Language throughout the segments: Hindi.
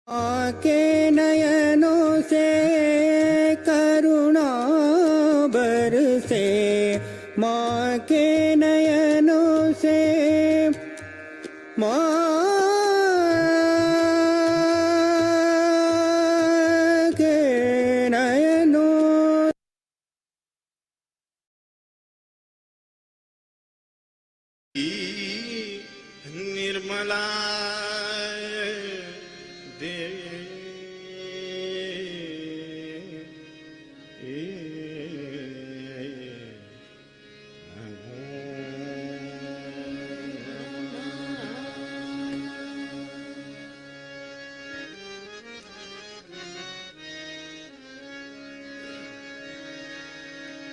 के नयनों से करुणा बरसे, माँ के नयनों से, माँ के नयनों। निर्मला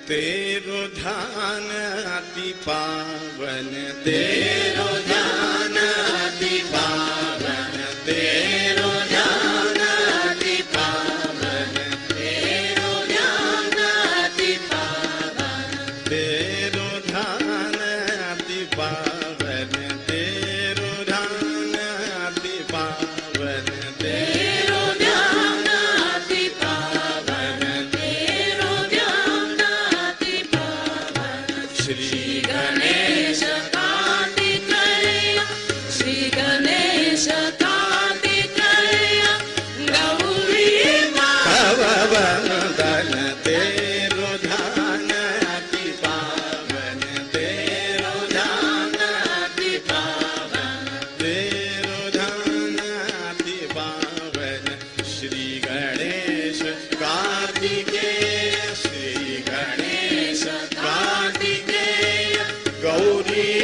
तेरो ध्यान अति पावन, तेरो ध्यान अति पावन, तेरो ध्यान अति पावन, तेरो ध्यान अति पावन, तेरो ध्यान अति पावन, तेरो ध्यान अति पावन, तेरो ध्यान अति पावन, तेरो ध्यान अति पावन। श्री गणेश कार्तिकेय, श्री गणेश कार्तिकेय, गौरी माँ वंदन। तेरो ध्यान अति पावन, तेरो ध्यान अति पावन, तेरो ध्यान अति पावन। श्री गणेश कार्तिकेय, श्री गणेश कार्तिकेय, गौरी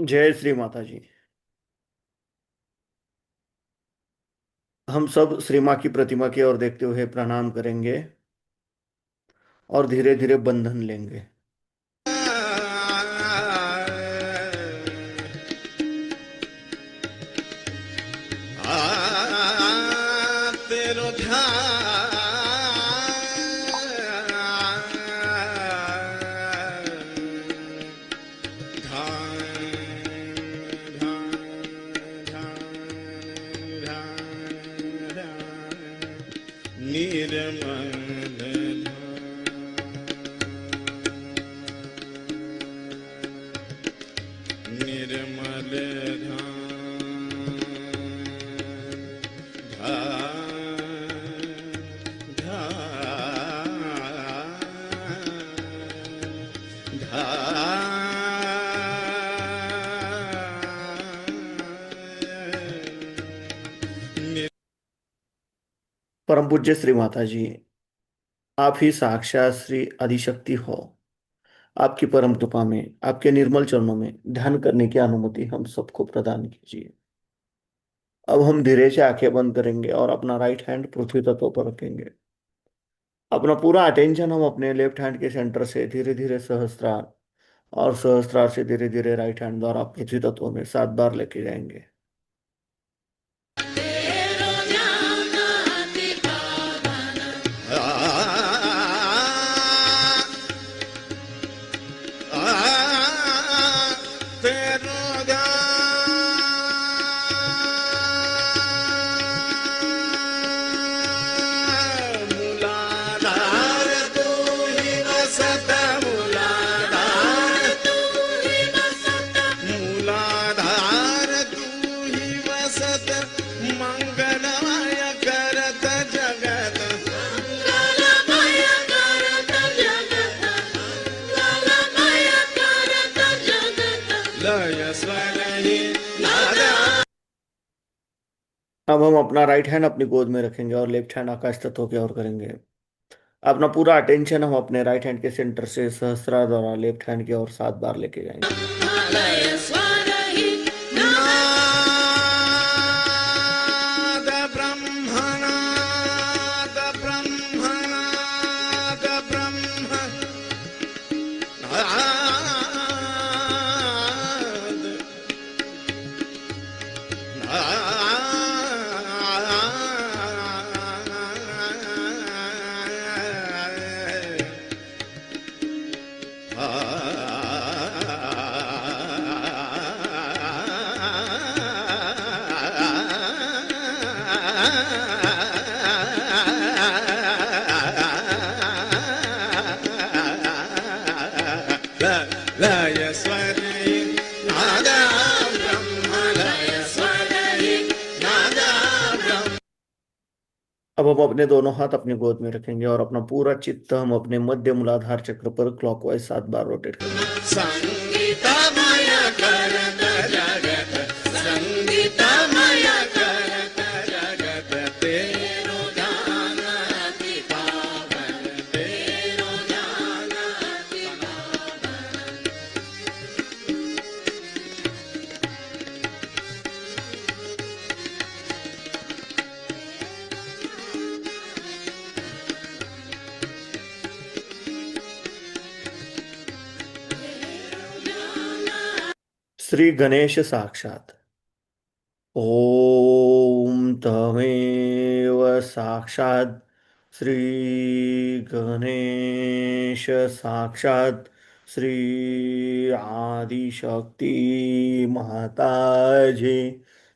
जय श्री माता जी। हम सब श्री माँ की प्रतिमा की ओर देखते हुए प्रणाम करेंगे और धीरे धीरे बंधन लेंगे। तेरो ध्यान निर्मल निर्मल परम पूज्य श्री माता जी, आप ही साक्षात श्री आदिशक्ति हो। आपकी परम कृपा में, आपके निर्मल चरणों में ध्यान करने की अनुमति हम सबको प्रदान कीजिए। अब हम धीरे से आंखें बंद करेंगे और अपना राइट हैंड पृथ्वी तत्व पर रखेंगे। अपना पूरा अटेंशन हम अपने लेफ्ट हैंड के सेंटर से धीरे धीरे सहस्त्रार और सहस्त्रार से धीरे धीरे राइट हैंड द्वारा पृथ्वी तत्व में 7 बार लेके जाएंगे। मंगलमय करत जगत लय स्वर ही नादा। अब हम अपना राइट हैंड अपनी गोद में रखेंगे और लेफ्ट हैंड आकाश तत्व की ओर करेंगे। अपना पूरा अटेंशन हम अपने राइट हैंड के सेंटर से सहस्त्रार द्वारा लेफ्ट हैंड की ओर 7 बार लेके जाएंगे। नाद ब्रह्मणाद ब्रह्मणाद ब्रह्म लय स्वर नादा ब्रह्म लय स्वर नादा ब्रह्म। अब हम अपने दोनों हाथ अपनी गोद में रखेंगे और अपना पूरा चित्त हम अपने मध्य मूलाधार चक्र पर क्लॉकवाइज 7 बार रोटेट करेंगे। संगीतमय करत जगत संगीतमय करत जगत तेरो ध्यान अति पावन तेरो ध्यान अति श्री गणेश साक्षात। ओम तमेव साक्षात श्री गणेश साक्षात श्री आदिशक्ति माताजी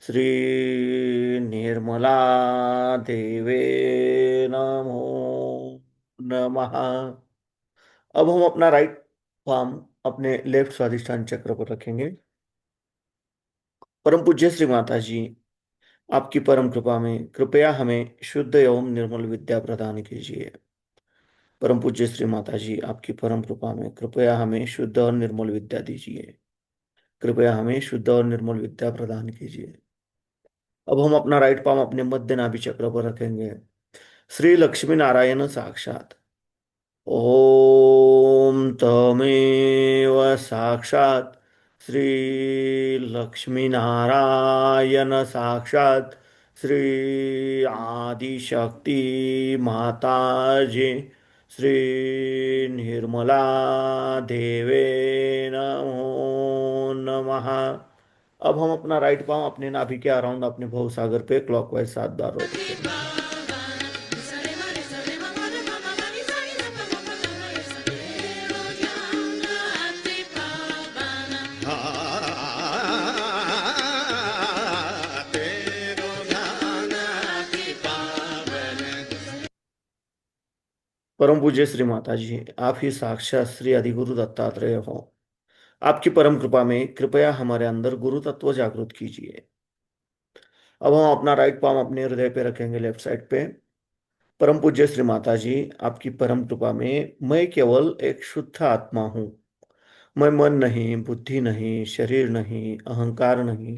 श्री निर्मला देवे नमो नमः। अब हम अपना राइट पाम अपने लेफ्ट स्वादिष्ठान चक्र पर रखेंगे। परम पूज्य श्री माता जी, आपकी परम कृपा में कृपया हमें शुद्ध एवं निर्मल विद्या प्रदान कीजिए। परम पूज्य श्री माता जी, आपकी परम कृपा में कृपया हमें शुद्ध और निर्मल विद्या दीजिए। कृपया हमें शुद्ध और निर्मल विद्या प्रदान कीजिए। अब हम अपना राइट पाम अपने मध्य नाभि चक्र पर रखेंगे। श्री लक्ष्मी नारायण साक्षात। ओम तमेव साक्षात श्री लक्ष्मी नारायण साक्षात श्री आदिशक्ति माता जी श्री निर्मला देवे नमो नमः। अब हम अपना राइट पांव अपने नाभि के अराउंड अपने भवसागर पे क्लॉकवाइज 7 बार रोटेट करेंगे। परम पूज्य श्री माता जी, आप ही साक्षात श्री अधिगुरु दत्तात्रेय हो। आपकी परम कृपा में कृपया हमारे अंदर गुरु तत्व जागृत कीजिए। अब हम अपना राइट पाम अपने हृदय पे रखेंगे, लेफ्ट साइड पे। परम पूज्य श्री माता जी, आपकी परम कृपा में मैं केवल एक शुद्ध आत्मा हूँ। मैं मन नहीं, बुद्धि नहीं, शरीर नहीं, अहंकार नहीं।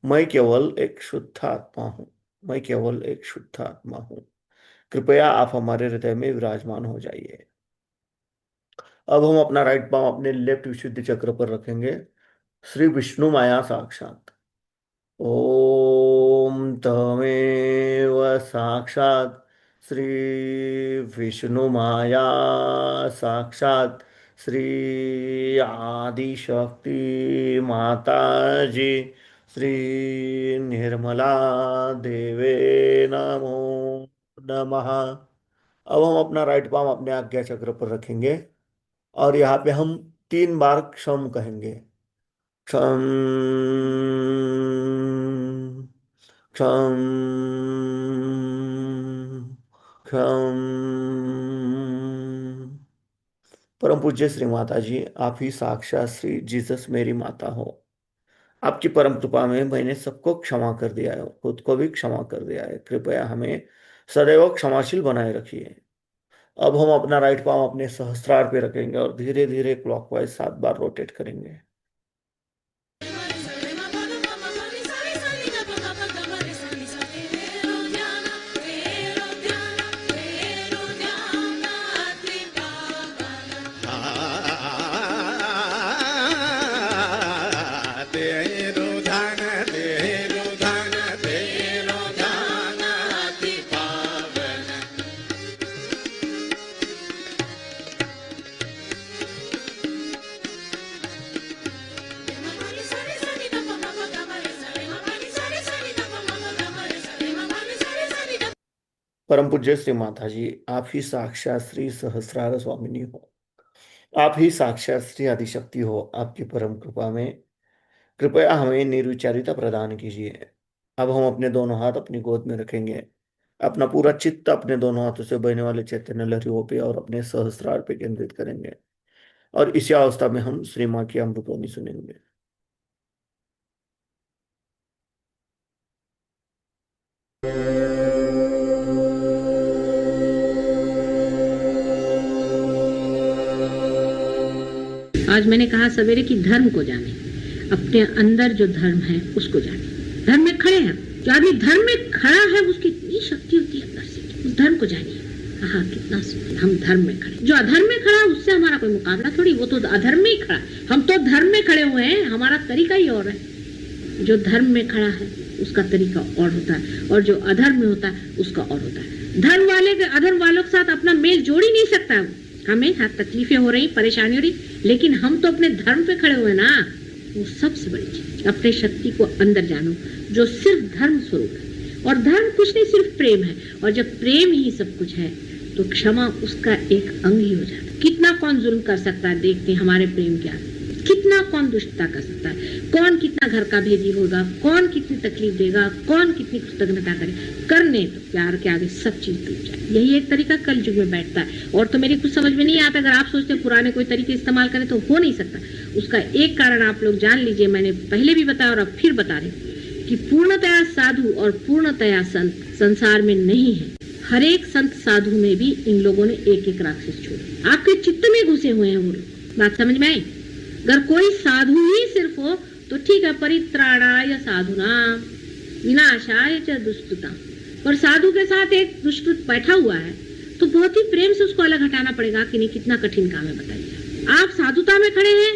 मैं केवल एक शुद्ध आत्मा हूँ। मैं केवल एक शुद्ध आत्मा हूँ। कृपया आप हमारे हृदय में विराजमान हो जाइए। अब हम अपना राइट पाम अपने लेफ्ट विशुद्धि चक्र पर रखेंगे। श्री विष्णु माया साक्षात ओम तमेव साक्षात श्री विष्णु माया साक्षात श्री आदिशक्ति माता जी श्री निर्मला देवे नमो नमः। अब हम अपना राइट पाम अपने आज्ञा चक्र पर रखेंगे और यहाँ पे हम 3 बार क्षम कहेंगे। क्षम क्षम क्षम। परम पूज्य श्री माता जी, आप ही साक्षात श्री जीसस मेरी माता हो। आपकी परम कृपा में मैंने सबको क्षमा कर दिया है, खुद को भी क्षमा कर दिया है। कृपया हमें सदैव क्षमाशील बनाए रखिए। अब हम अपना राइट पाम अपने सहस्त्रार पे रखेंगे और धीरे धीरे क्लॉकवाइज 7 बार रोटेट करेंगे। परम पूज्य श्री माता जी, आप ही साक्षात श्री सहस्रार स्वामिनी हो। आप ही साक्षात श्री आदिशक्ति हो। आपकी परम कृपा में कृपया हमें निर्विचारिता प्रदान कीजिए। अब हम अपने दोनों हाथ अपनी गोद में रखेंगे। अपना पूरा चित्त अपने दोनों हाथों से बहने वाले चैतन्य लहरियों पे और अपने सहस्रार पे केंद्रित करेंगे और इसी अवस्था में हम श्री माँ की अमृतवाणी सुनेंगे। आज मैंने कहा सवेरे कि धर्म को जाने, अपने अंदर जो धर्म है उसको जाने। धर्म में खड़े हैं, जो आदमी धर्म में खड़ा है उसकी इतनी शक्ति होती है अंदर से, उस धर्म को जानिए। हाँ, कितना हम धर्म में खड़े। जो अधर्म में खड़ा है उससे हमारा कोई मुकाबला थोड़ी, वो तो अधर्म में ही खड़ा। हम तो धर्म में खड़े हुए हैं, हमारा तरीका ही और है। जो धर्म में खड़ा है उसका तरीका और होता है और जो अधर्म में होता है उसका और होता है। धर्म वाले के अधर्म वालों के साथ अपना मेल जोड़ ही नहीं सकता है। हमें हाँ तकलीफें हो रही, परेशानी हो रही, लेकिन हम तो अपने धर्म पे खड़े हुए ना। वो सबसे बड़ी चीज, अपने शक्ति को अंदर जानो जो सिर्फ धर्म स्वरूप है। और धर्म कुछ नहीं, सिर्फ प्रेम है। और जब प्रेम ही सब कुछ है तो क्षमा उसका एक अंग ही हो जाता है। कितना कौन जुल्म कर सकता है, देखते हैं हमारे प्रेम के आगे। कितना कौन दुष्टता कर सकता है, कौन कितना घर का भेदी होगा, कौन कितनी तकलीफ देगा, कौन कितनी कृतज्ञता करे। करने तो प्यार के आगे सब चीज टूट जाए। यही एक तरीका कल युग में बैठता है। और तो मेरी कुछ समझ में नहीं आता, अगर आप सोचते पुराने कोई तरीके इस्तेमाल करें तो हो नहीं सकता। उसका एक कारण आप लोग जान लीजिए, मैंने पहले भी बताया और अब फिर बता रही कि पूर्णतया साधु और पूर्णतया संत संसार में नहीं है। हर एक संत साधु में भी इन लोगों ने एक एक राक्षस छोड़े, आपके चित्त में घुसे हुए हैं वो लोग। बात समझ में आई? अगर कोई साधु ही सिर्फ हो तो ठीक है, परित्राणाय साधुनाम विनाशाय च दुष्कृताम। और साधु के साथ एक दुष्कृत बैठा हुआ है तो बहुत ही प्रेम से उसको अलग हटाना पड़ेगा कि नहीं। कितना कठिन काम है बताइए। आप साधुता में खड़े हैं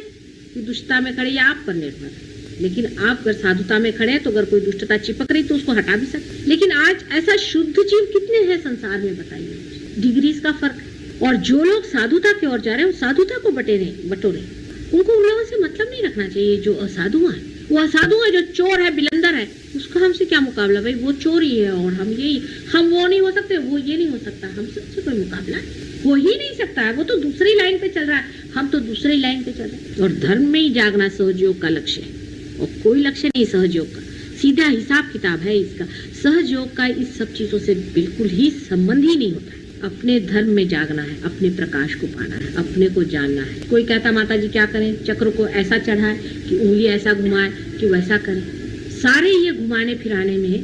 कि दुष्टता में खड़े या आप पर निर्भर है। लेकिन आप अगर साधुता में खड़े हैं तो अगर कोई दुष्टता चिपक रही तो उसको हटा भी सकते। लेकिन आज ऐसा शुद्ध जीव कितने हैं संसार में, बताइए। डिग्रीज का फर्क है। और जो लोग साधुता की ओर जा रहे हैं वो साधुता को बटोरे। उनको उन लोगों से मतलब नहीं रखना चाहिए जो असाधु है। वो असाधु है जो चोर है, बिलंदर है, उसका हमसे क्या मुकाबला भाई। वो चोर ही है और हम वो नहीं हो सकते, वो ये नहीं हो सकता, हम सबसे कोई मुकाबला हो ही नहीं सकता है। वो तो दूसरी लाइन पे चल रहा है, हम तो दूसरी लाइन पे चल रहे हैं। और धर्म में ही जागना सहयोग का लक्ष्य है और कोई लक्ष्य नहीं सहयोग का, सीधा हिसाब किताब है इसका। सहयोग का इस सब चीजों से बिल्कुल ही संबंध ही नहीं होता है। अपने धर्म में जागना है, अपने प्रकाश को पाना है, अपने को जानना है। कोई कहता माता जी क्या करें, चक्र को ऐसा चढ़ाए कि उंगली ऐसा घुमाए कि वैसा करें। सारे ये घुमाने फिराने में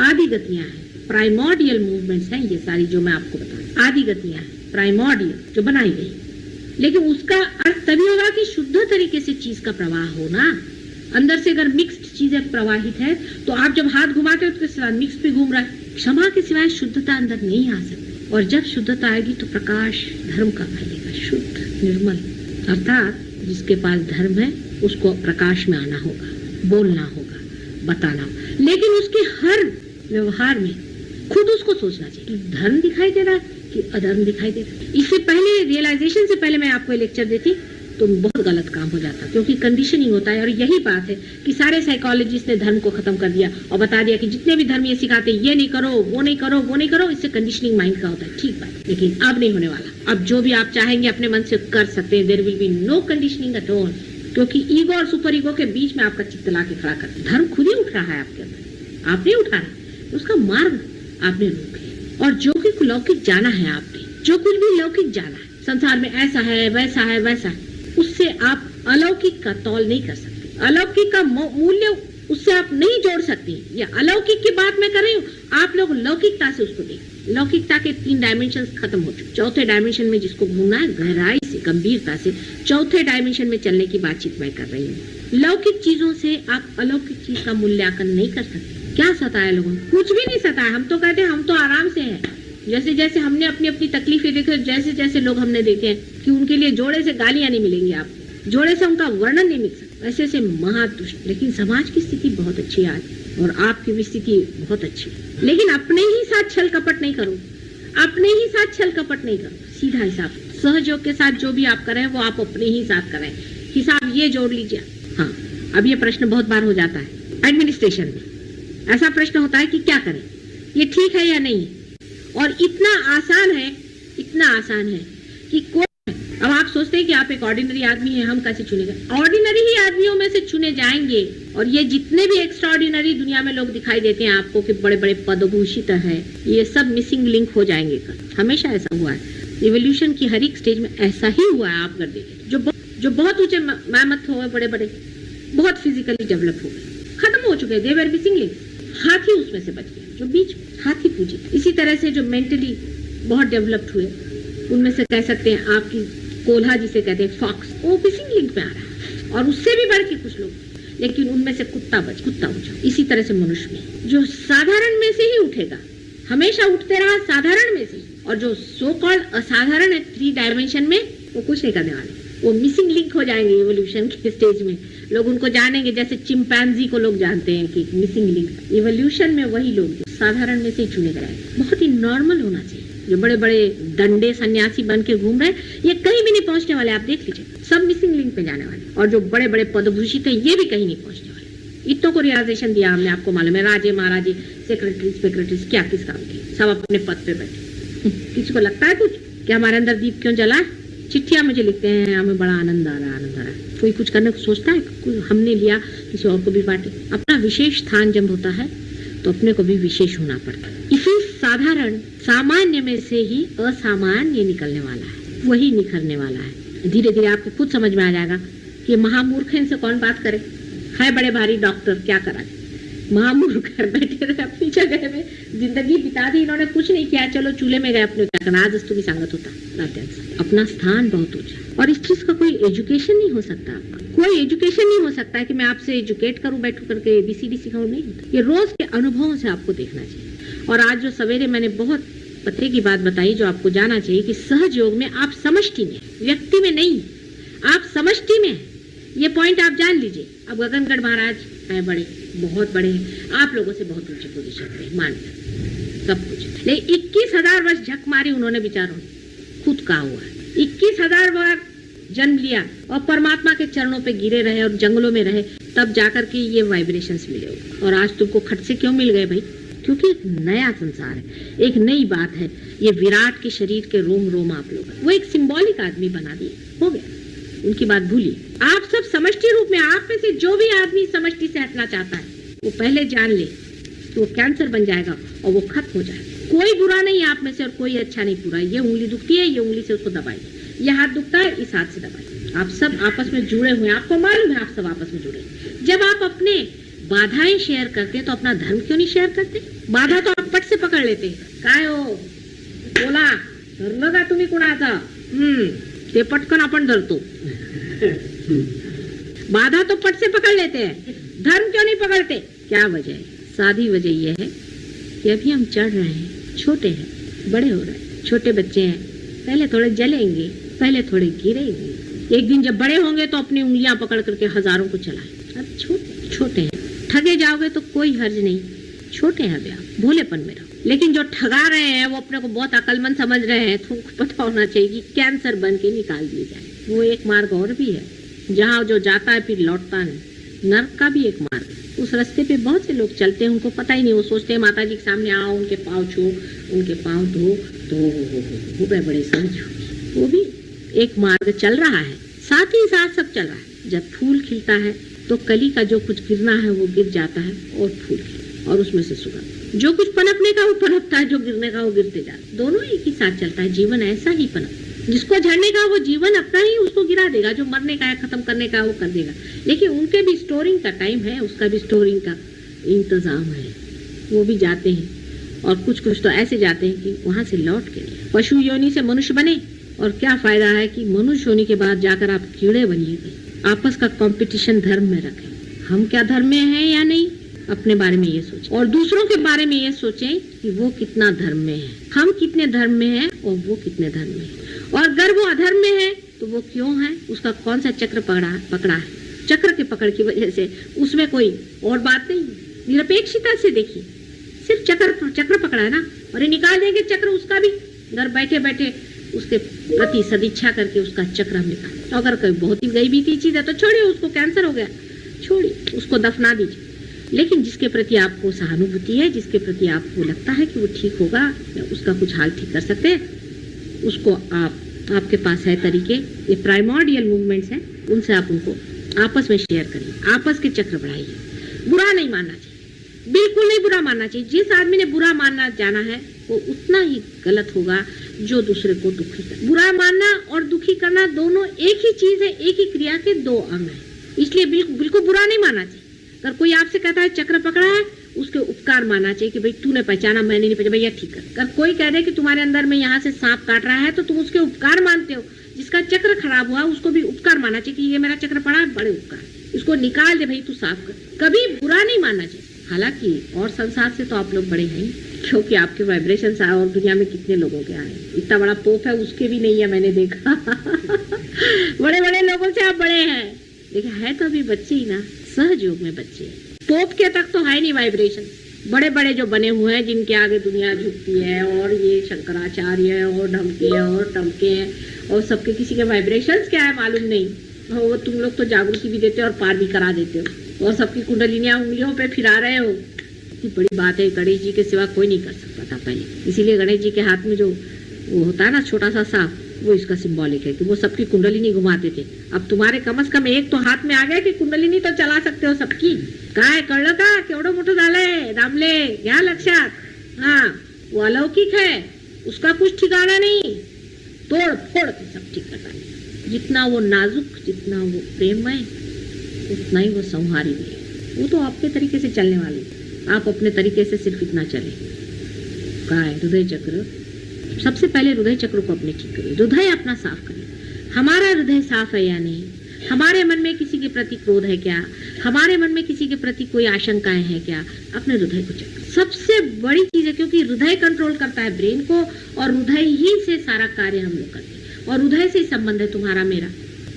आदि गतियां हैं, प्राइमोर्डियल मूवमेंट्स हैं ये सारी जो मैं आपको बता रही हूं। आदि गतियां हैं प्राइमोर्डियल जो बनाई गई। लेकिन उसका अर्थ तभी होगा कि शुद्ध तरीके से चीज का प्रवाह होना। अंदर से अगर मिक्स्ड चीजें प्रवाहित है तो आप जब हाथ घुमाते हो तो उसके साथ मिक्स भी घूम रहा है। क्षमा के सिवाय शुद्धता अंदर नहीं आ सकती। और जब शुद्धता आएगी तो प्रकाश धर्म का फैलेगा, शुद्ध निर्मल। अर्थात जिसके पास धर्म है उसको प्रकाश में आना होगा, बोलना होगा, बताना होगा। लेकिन उसके हर व्यवहार में खुद उसको सोचना चाहिए कि धर्म दिखाई दे रहा है कि अधर्म दिखाई दे रहा है। इससे पहले रियलाइजेशन से पहले मैं आपको लेक्चर देती तो बहुत गलत काम हो जाता, क्योंकि कंडीशनिंग होता है। और यही बात है कि सारे साइकोलॉजिस्ट ने धर्म को खत्म कर दिया और बता दिया कि जितने भी धर्म ये सिखाते ये नहीं करो, वो नहीं करो, वो नहीं करो। इससे कंडीशनिंग माइंड का होता है। ठीक बात, लेकिन अब नहीं होने वाला। अब जो भी आप चाहेंगे अपने मन से कर सकते हैं। There will be no conditioning at all, क्योंकि ईगो और सुपर ईगो के बीच में आपका चित्त ला के खड़ा कर। धर्म खुद ही उठ रहा है आपके अंदर, आप नहीं उठा रहे, उसका मार्ग आपने रोक लिया। और जो कुछ लौकिक जाना है आपने, जो कुछ भी लौकिक जाना है संसार में, ऐसा है वैसा है वैसा है, उससे आप अलौकिक का तौल नहीं कर सकते। अलौकिक का मूल्य उससे आप नहीं जोड़ सकती। ये अलौकिक की बात मैं कर रही हूँ, आप लोग लौकिकता से उसको देखें। लौकिकता के 3 डायमेंशन खत्म हो चुके। चौथे डायमेंशन में जिसको घूमना है गहराई से, गंभीरता से, चौथे डायमेंशन में चलने की बातचीत मैं कर रही हूँ। लौकिक चीजों से आप अलौकिक चीज का मूल्यांकन नहीं कर सकते। क्या सताया लोगों को? कुछ भी नहीं सताया। हम तो कहते हैं हम तो आराम से हैं। जैसे जैसे हमने अपनी अपनी तकलीफें देखी, जैसे जैसे लोग हमने देखे कि उनके लिए जोड़े से गालियां नहीं मिलेंगी, आपको जोड़े से उनका वर्णन नहीं मिल सकता, ऐसे ऐसे महादुष्ट। लेकिन समाज की स्थिति बहुत अच्छी है आज, और आपकी भी स्थिति बहुत अच्छी है। लेकिन अपने ही साथ छल कपट नहीं करो, अपने ही साथ छल कपट नहीं करो। सीधा हिसाब, सहयोग के साथ जो भी आप करें वो आप अपने ही साथ करें। हिसाब ये जोड़ लीजिए। हाँ, अब ये प्रश्न बहुत बार हो जाता है एडमिनिस्ट्रेशन में। ऐसा प्रश्न होता है कि क्या करें, ये ठीक है या नहीं है। और इतना आसान है कि कोई, अब आप सोचते हैं कि आप एक ऑर्डिनरी आदमी हैं, हम कैसे चुनेंगे? ऑर्डिनरी ही आदमियों में से चुने जाएंगे। और ये जितने भी एक्स्ट्रा ऑर्डिनरी दुनिया में लोग दिखाई देते हैं आपको कि बड़े बड़े पदभूषित है, ये सब मिसिंग लिंक हो जाएंगे। हमेशा ऐसा हुआ है, इवोल्यूशन की हर एक स्टेज में ऐसा ही हुआ है। आप अगर देखें जो बहुत ऊंचे मैमथ हो गए, बड़े बड़े, बहुत फिजिकली डेवलप हो गए, खत्म हो चुके, दे वर मिसिंग लिंक। हाथी उसमें से बच गया, जो बीच हाथी पूजी। इसी तरह से जो मेंटली बहुत डेवलप्ड हुए, उनमें से कह सकते हैं आपकी कोल्हा जिसे कहते हैं फॉक्स, वो मिसिंग लिंक में आ रहा है। और उससे भी बढ़ के कुछ लोग, लेकिन उनमें से कुत्ता उठा। इसी तरह से मनुष्य में जो साधारण में से ही उठेगा, हमेशा उठते रहा साधारण में से, और जो सो कॉल्ड असाधारण है 3 डायमेंशन में, वो कुछ नहीं करने वाले, वो मिसिंग लिंक हो जाएंगे इवोल्यूशन के स्टेज में। लोग उनको जानेंगे जैसे चिंपैंजी को लोग जानते हैं कि मिसिंग लिंक। इवोल्यूशन में वही लोग जो साधारण में से ही चुने गए, बहुत ही नॉर्मल होना चाहिए। जो बड़े बड़े डंडे सन्यासी बन के घूम रहे हैं, ये कहीं भी नहीं पहुंचने वाले। आप देख लीजिए, सब मिसिंग लिंक पे जाने वाले। और जो बड़े बड़े पदभूषित है, ये भी कहीं नहीं पहुंचने वाले। इतनों को रियलाइजेशन दिया हमने, आपको मालूम है। राजे महाराजे, सेक्रेटरीज क्या किस काम के, सब अपने पद पे बैठे। किसी को लगता है कुछ कि हमारे अंदर दीप क्यों जला? चिट्ठियां मुझे लिखते हैं, हमें बड़ा आनंद आ रहा है। कोई कुछ करने को सोचता है, हमने लिया, किसी और को भी बांटे। अपना विशेष स्थान जब होता है तो अपने को भी विशेष होना पड़ता है। इसी साधारण सामान्य में से ही असामान्य निकलने वाला है, वही निखरने वाला है। धीरे धीरे आपको खुद समझ में आ जाएगा कि महामूर्ख इनसे कौन बात करे। है बड़े भारी डॉक्टर, क्या करा, महामूर्ख घर बैठे रहे अपनी जगह में, जिंदगी बिता दी इन्होंने, कुछ नहीं किया, चलो चूल्हे में गए अपने, क्या करना, आज तुम्हें सांगत होता। अपना स्थान बहुत ऊंचा, और इस चीज का कोई एजुकेशन नहीं हो सकता। आपका कोई एजुकेशन नहीं हो सकता है कि मैं आपसे एजुकेट करूं, बैठू करके ABCD सिखाऊं, नहीं होता। ये रोज के अनुभवों से आपको देखना चाहिए। और आज जो सवेरे मैंने बहुत पते की बात बताई, जो आपको जाना चाहिए कि सहयोग में आप समष्टि में, व्यक्ति में नहीं, आप समष्टि में। ये पॉइंट आप जान लीजिए। अब गगनगढ़ महाराज हैं, बड़े बहुत बड़े हैं, आप लोगों से बहुत ऊंची पोजीशन पे मानते सब कुछ, लेकिन 21,000 वर्ष झक मारी उन्होंने विचारों ने, खुद कहा हुआ है 21,000 बार जन्म लिया और परमात्मा के चरणों पे गिरे रहे और जंगलों में रहे, तब जाकर के ये वाइब्रेशंस मिले। और आज तुमको खट से क्यों मिल गए भाई? क्योंकि एक नया संसार है, एक नई बात है। ये विराट के शरीर के रोम रोम आप लोग, वो एक सिंबॉलिक आदमी बना दिए, हो गया, उनकी बात भूलिए। आप सब समष्टि रूप में, आप में से जो भी आदमी समष्टि से हटना चाहता है वो पहले जान ले कि वो कैंसर बन जाएगा और वो खत्म हो जाएगा। कोई बुरा नहीं आप में से और कोई अच्छा नहीं पूरा। ये उंगली दुखती है, ये उंगली से उसको दबाइए, ये हाथ दुखता है, इस हाथ से दबाइए। आप सब आपस में जुड़े हुए हैं, आपको मालूम है आप सब आपस में जुड़े। जब आप अपने बाधाएं शेयर करते हैं तो अपना धर्म क्यों नहीं शेयर करते? बाधा तो आप पट से पकड़ लेते हैं, काय हो बोला धरलं का तुम्ही कुणाचा, ते पटकन आपण धरतो। बाधा तो पट से पकड़ लेते हैं, धर्म क्यों नहीं पकड़ते? क्या वजह है? सादी वजह यह है कि अभी हम चढ़ रहे हैं, छोटे हैं, बड़े हो रहे हैं, छोटे बच्चे हैं, पहले थोड़े जलेंगे, पहले थोड़े गिरेंगे, एक दिन जब बड़े होंगे तो अपनी उंगलियां पकड़ करके हजारों को चलाएं। अब छोटे हैं, ठगे जाओगे तो कोई हर्ज नहीं, छोटे हैं अभी आप, भोलेपन में रहो। लेकिन जो ठगा रहे हैं वो अपने को बहुत अकलमंद समझ रहे हैं, तो उनको पता होना चाहिए कि कैंसर बन के निकाल दिए जाए। वो एक मार्ग और भी है, जहाँ जो जाता है फिर लौटता नहीं, नर्क का भी एक मार्ग। उस रास्ते पे बहुत से लोग चलते हैं, उनको पता ही नहीं, वो सोचते हैं माता जी के सामने आओ, उनके पाँव छू, उनके पाँव धो, तो हो गए बड़े समझ। वो भी एक मार्ग चल रहा है, साथ ही साथ सब चल रहा है। जब फूल खिलता है तो कली का जो कुछ गिरना है वो गिर जाता है और फूल खिलता, और उसमें से सुगंध। जो कुछ पनपने का वो पनपता है, जो गिरने का वो गिरते जाता है। दोनों एक ही साथ चलता है। जीवन ऐसा ही पनपता है। जिसको झड़ने का वो जीवन अपना ही उसको गिरा देगा, जो मरने का है, खत्म करने का वो कर देगा। लेकिन उनके भी स्टोरिंग का टाइम है, उसका भी स्टोरिंग का इंतजाम है, वो भी जाते हैं। और कुछ कुछ तो ऐसे जाते हैं कि वहां से लौट के पशु योनि से मनुष्य बने, और क्या फायदा है कि मनुष्य होने के बाद जाकर आप कीड़े बनिए। आपस का कंपटीशन धर्म में रखें, हम क्या धर्म में हैं या नहीं, अपने बारे में ये सोचें, और दूसरों के बारे में ये सोचें कि वो कितना धर्म में है, हम कितने धर्म में हैं और वो कितने धर्म में है। और अगर वो अधर्म में है तो वो क्यों है, उसका कौन सा चक्र पकड़ा है। चक्र के पकड़ की वजह से उसमें कोई और बात नहीं, निरपेक्षता से देखिए, सिर्फ चक्र पकड़ा है ना, और ये निकाल देंगे चक्र, उसका भी घर बैठे बैठे उसके प्रति सदिच्छा करके उसका चक्र हम निकाल। अगर कोई बहुत ही गई बीती चीज है तो छोड़िए, उसको कैंसर हो गया, छोड़िए, उसको दफना दीजिए। लेकिन जिसके प्रति आपको सहानुभूति है, जिसके प्रति आपको लगता है कि वो ठीक होगा, उसका कुछ हाल ठीक कर सकते हैं, उसको आपके पास है तरीके, ये प्राइमोर्डियल मूवमेंट्स हैं, उनसे आप उनको आपस में शेयर करिए, आपस के चक्र बढ़ाइए। बुरा नहीं मानना चाहिए, बिल्कुल नहीं बुरा मानना चाहिए। जिस आदमी ने बुरा मानना जाना है वो उतना ही गलत होगा जो दूसरे को दुखी कर। बुरा मानना और दुखी करना दोनों एक ही चीज है, एक ही क्रिया के दो अंग है। इसलिए बिल्कुल बुरा नहीं मानना चाहिए। अगर कोई आपसे कहता है चक्र पकड़ा है, उसके उपकार मानना चाहिए कि भाई तूने पहचाना, मैंने नहीं पहचाना, भैया ठीक कर। अगर कोई कह दे कि तुम्हारे अंदर में यहाँ से सांप काट रहा है तो तुम उसके उपकार मानते हो। जिसका चक्र खराब हुआ उसको भी उपकार मानना चाहिए कि ये मेरा चक्र पड़ा है, बड़े उपकार, इसको निकाल दे भाई, तू साफ कर। कभी बुरा नहीं मानना चाहिए। हालांकि और संसार से तो आप लोग बड़े हैं, क्योंकि आपके वाइब्रेशन और दुनिया में कितने लोगों के आए, इतना बड़ा पोप है उसके भी नहीं है, मैंने देखा। बड़े बड़े लोगों से आप बड़े हैं, लेकिन है तो अभी बच्चे ही ना, सहज योग में बच्चे। पोप के तक तो है नहीं वाइब्रेशन। बड़े बड़े जो बने हुए हैं जिनके आगे दुनिया झुकती है, और ये शंकराचार्य और ढमके और टमके हैं, और सबके किसी के वाइब्रेशंस क्या है मालूम नहीं। वो तुम लोग तो जागृति भी देते हो और पार भी करा देते हो, और सबकी कुंडलिनियां उंगलियों पे फिरा रहे हो। इतनी बड़ी बात है, गणेश जी के सिवा कोई नहीं कर सकता था पहले। इसीलिए गणेश जी के हाथ में जो वो होता है ना छोटा सा सांप, वो इसका सिंबॉलिक है कि वो सबकी कुंडलिनी घुमाते थे। अब तुम्हारे कम से कम एक तो हाथ में आ गया कि कुंडलिनी तो चला सकते हो सबकी। काय कळलं का, केवढं मोठं झालंय दामले, घ्या लक्षात। हाँ, वो अलौकिक है, उसका कुछ ठिकाना नहीं, तोड़ फोड़ के सब ठीक करता है। जितना वो नाजुक, जितना वो प्रेममय, उतना ही वो संहारी भी है। वो तो आपके तरीके से चलने वाली, आप अपने तरीके से सिर्फ इतना चले। काय हृदय चक्र, सबसे पहले हृदय चक्र को अपने ठीक करिए, हृदय अपना साफ करिए। हमारा हृदय साफ है या नहीं, हमारे मन में किसी के प्रति क्रोध है क्या, हमारे मन में किसी के प्रति कोई आशंकाएं हैं क्या, अपने हृदय को चेक। सबसे बड़ी चीज है, क्योंकि हृदय कंट्रोल करता है ब्रेन को, और हृदय ही से सारा कार्य हम लोग करते हैं, और हृदय से संबंध है तुम्हारा मेरा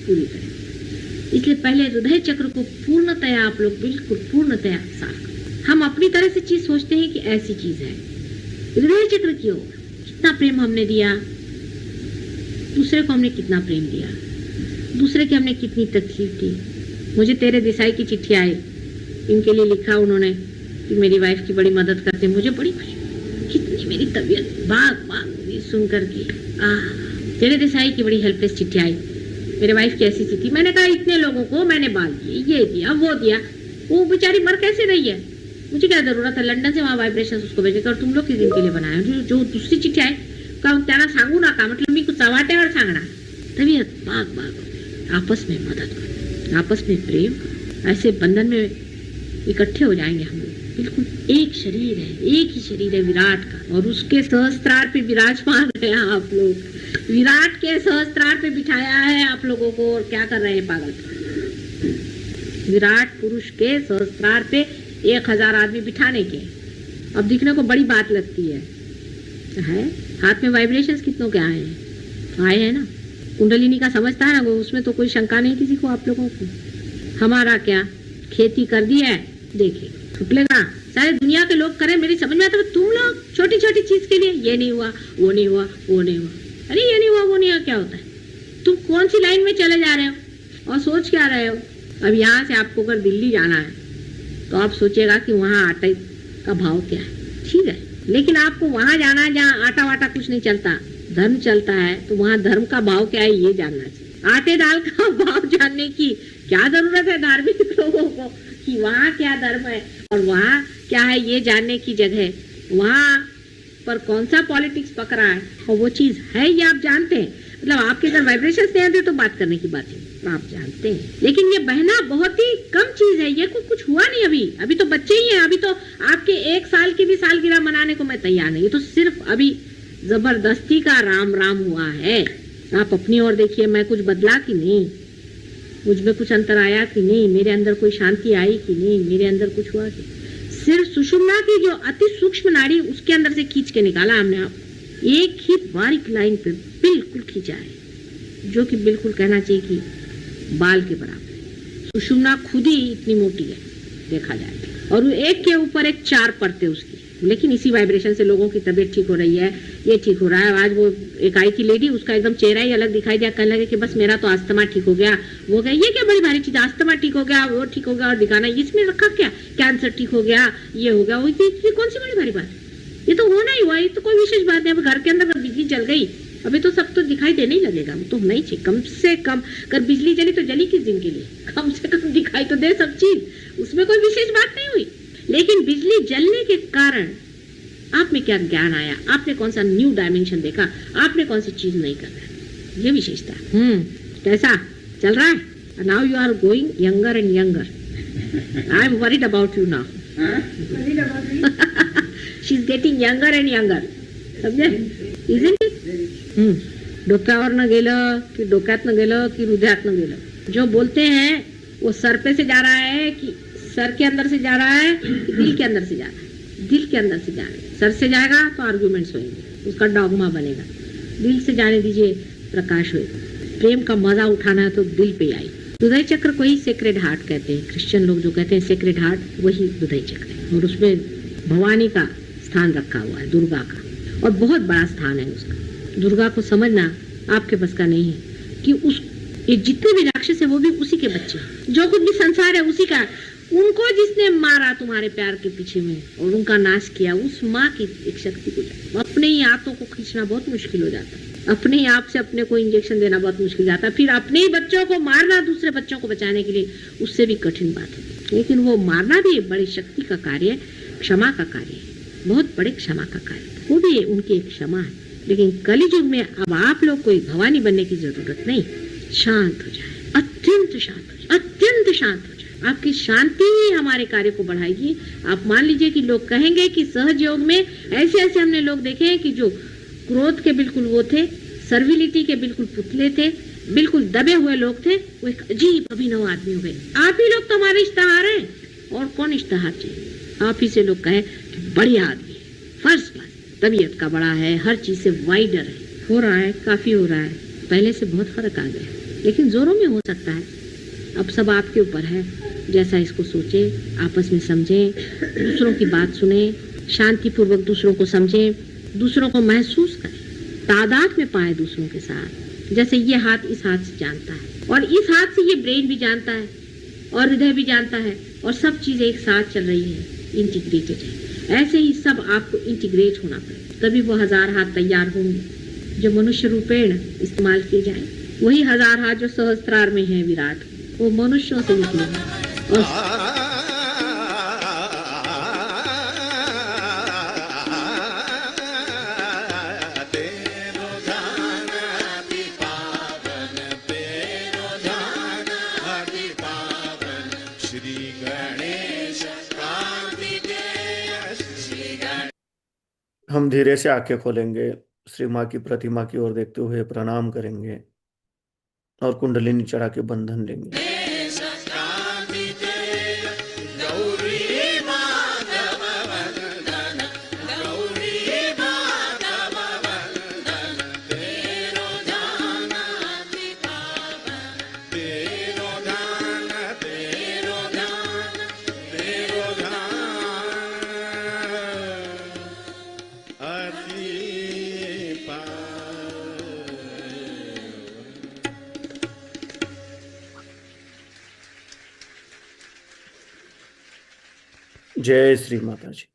पूरी तरह। इसलिए पहले हृदय चक्र को पूर्णतया आप लोग बिल्कुल पूर्णतया साफ करें। हम अपनी तरह से चीज सोचते हैं कि ऐसी चीज है, हृदय चक्र की ओर कितना प्रेम हमने दिया, दूसरे को हमने कितना प्रेम दिया, दूसरे की हमने कितनी तकलीफ दी। मुझे तेरे देसाई की चिट्ठी आई, इनके लिए लिखा उन्होंने कि मेरी वाइफ की बड़ी मदद करते, मुझे बड़ी खुशी, कितनी मेरी तबीयत बाग बाग सुन करके। तेरे देसाई की बड़ी हेल्पलेस चिट्ठी आई, मेरे वाइफ की ऐसी थी। मैंने कहा इतने लोगों को मैंने बाल दिए, ये दिया वो दिया, वो बेचारी मर कैसे रही है, मुझे क्या जरूरत है लंदन से वहाँ वाइब्रेशन उसको भेजे कर, तुम लोग किस दिन के लिए बनाए। जो दूसरी चिट्ठी आई का त्याला सांगू ना का मतलब मी कुछ वाटेवर सांगना। तबीयत बाग बाग, आपस में मदद कर, आपस में प्रेम, ऐसे बंधन में इकट्ठे हो जाएंगे हम लोग। बिल्कुल एक शरीर है, एक ही शरीर है विराट का, और उसके सहस्त्रार पे विराजमान है आप लोग। विराट के सहस्त्रार पे बिठाया है आप लोगों को, और क्या कर रहे हैं पागल। विराट पुरुष के सहस्त्रार पे 1000 आदमी बिठाने के, अब दिखने को बड़ी बात लगती है। हाथ में वाइब्रेशंस कितनों के आए हैं ना। कुंडलिनी का समझता है ना वो, उसमें तो कोई शंका नहीं किसी को आप लोगों को। हमारा क्या खेती कर दी है, देखिए छुटलेगा। सारे दुनिया के लोग करें, मेरी समझ में आता है। तुम लोग छोटी छोटी चीज के लिए ये नहीं हुआ, वो नहीं हुआ, वो नहीं हुआ, अरे ये नहीं हुआ वो नहीं हुआ, क्या होता है। तुम कौन सी लाइन में चले जा रहे हो और सोच क्या रहे हो। अब यहाँ से आपको अगर दिल्ली जाना है तो आप सोचिएगा कि वहाँ आटे का भाव क्या है, ठीक है। लेकिन आपको वहां जाना है जहाँ आटा वाटा कुछ नहीं चलता, धर्म चलता है, तो वहाँ धर्म का भाव क्या है ये जानना चाहिए। आटे दाल का भाव जानने की क्या जरूरत है धार्मिक लोगों को कि वहाँ क्या धर्म है और वहाँ क्या है ये जानने की जगह, वहाँ पर कौन सा पॉलिटिक्स पकड़ा है और वो चीज है ये आप जानते हैं। मतलब आपके अगर वाइब्रेशन नहीं आते तो बात करने की बात है, तो आप जानते हैं। लेकिन ये बहना बहुत ही कम चीज है, ये कुछ हुआ नहीं अभी तो बच्चे ही हैं। अभी तो आपके 1 साल की भी सालगिरह मनाने को मैं तैयार नहीं, ये तो सिर्फ अभी जबरदस्ती का राम राम हुआ है। आप अपनी ओर देखिए, मैं कुछ बदला कि नहीं, मुझ में कुछ अंतर आया कि नहीं, मेरे अंदर कोई शांति आई कि नहीं, मेरे अंदर कुछ हुआ कि सिर्फ सुषुम्ना की जो अति सूक्ष्म नाड़ी उसके अंदर से खींच के निकाला हमने, आप एक ही बारीक लाइन पे बिल्कुल खींचा है, जो कि बिल्कुल कहना चाहिए कि बाल के बराबर। सुषुम्ना खुद ही इतनी मोटी है देखा जाए, और वो एक के ऊपर एक 4 परतें उसकी। लेकिन इसी वाइब्रेशन से लोगों की तबीयत ठीक हो रही है, ये ठीक हो रहा है। आज वो एक आई की लेडी, उसका एकदम चेहरा ही अलग दिखाई दिया, कहने लगे कि बस मेरा तो अस्थमा ठीक हो गया, वो गया। ये क्या बड़ी भारी चीज, अस्थमा ठीक हो गया, वो ठीक हो गया, और दिखाना इसमें रखा क्या, कैंसर ठीक हो गया, ये हो गया, वो कौन सी बड़ी भारी बात, ये तो होना ही हुआ, ये तो कोई विशेष बात नहीं। अब घर के अंदर बिजली जल गई, अभी तो सब तो दिखाई देने ही लगेगा, वो तो होना ही चाहिए। कम से कम अगर बिजली जली तो जली किस दिन के लिए, कम से कम दिखाई तो दे सब चीज, उसमें कोई विशेष बात नहीं हुई। लेकिन बिजली जलने के कारण आप में क्या ज्ञान आया, आपने कौन सा न्यू डायमेंशन देखा, आपने कौन सी चीज नहीं करना, ये विशेषता। कैसा चल रहा है, now you are going younger and younger, I am worried about you now, she is getting younger and younger, समझे, इजंट इट। डोक्यावरनं गेलं की डोक्यातनं गेलं की हृदयातनं गेलं, जो बोलते हैं वो सर पे से जा रहा है कि सर के अंदर से जा रहा है कि दिल के अंदर से जा रहा है, दिल के अंदर से जा रहा है। सर से जाएगा तो आर्गुमेंट्स होंगे, उसका डॉगमा बनेगा। दिल से जाने दीजिए, प्रकाश होगा। प्रेम का मजा उठाना है तो दिल पे आई। हृदय चक्र को ही सेक्रेड हार्ट कहते हैं, क्रिश्चियन लोग जो कहते हैं सेक्रेड हार्ट, वही हृदय चक्र है, और उसमें भवानी का स्थान रखा हुआ है, दुर्गा का, और बहुत बड़ा स्थान है उसका। दुर्गा को समझना आपके बस का नहीं है कि उस ये जितने भी राक्षस है वो भी उसी के बच्चे हैं, जो कुछ भी संसार है उसी का। उनको जिसने मारा तुम्हारे प्यार के पीछे में और उनका नाश किया, उस माँ की एक शक्ति को अपने ही हाथों को खींचना बहुत मुश्किल हो जाता है, अपने ही आप से अपने को इंजेक्शन देना बहुत मुश्किल जाता है, फिर अपने ही बच्चों को मारना दूसरे बच्चों को बचाने के लिए, उससे भी कठिन बात है। लेकिन वो मारना भी बड़ी शक्ति का कार्य है, क्षमा का कार्य है, बहुत बड़े क्षमा का कार्य, वो भी उनकी एक क्षमा है। लेकिन कलियुग में अब आप लोग कोई भवानी बनने की जरूरत नहीं, शांत हो जाए, अत्यंत शांत हो जाए, अत्यंत शांत हो जाए। आपकी शांति ही हमारे कार्य को बढ़ाएगी। आप मान लीजिए कि लोग कहेंगे कि सहज योग में ऐसे ऐसे हमने लोग देखे हैं कि जो क्रोध के बिल्कुल वो थे, सर्विलिटी के बिल्कुल पुतले थे, बिल्कुल दबे हुए लोग थे, वो एक अजीब अभिनव आदमी हो गए। आप ही लोग तो हमारे इश्तेहार हैं, और कौन इश्तेहार चाहिए, आप ही से लोग कहे कि बढ़िया आदमी है, फर्स्ट क्लास, तबीयत का बड़ा है, हर चीज से वाइडर है। हो रहा है, काफी हो रहा है, पहले से बहुत फर्क आ गया, लेकिन जोरों में हो सकता है। अब सब आपके ऊपर है, जैसा इसको सोचे, आपस में समझें, दूसरों की बात सुने, शांतिपूर्वक दूसरों को समझें, दूसरों को महसूस करें, तादाद में पाए दूसरों के साथ, जैसे ये हाथ इस हाथ से जानता है और इस हाथ से ये ब्रेन भी जानता है और हृदय भी जानता है और सब चीजें एक साथ चल रही है, इंटीग्रेटेड है। ऐसे ही सब आपको इंटीग्रेट होना पड़ेगा, तभी वो 1000 हाथ तैयार होंगे जो मनुष्य रूपेण इस्तेमाल किए जाए। वही 1000 हाथ जो सहस्त्रार में है विराट, वो मनुष्यों से निकले हैं और हम धीरे से आंखें खोलेंगे, श्री माँ की प्रतिमा की ओर देखते हुए प्रणाम करेंगे और कुंडलिनी चढ़ा के बंधन लेंगे। जय श्री माता जी।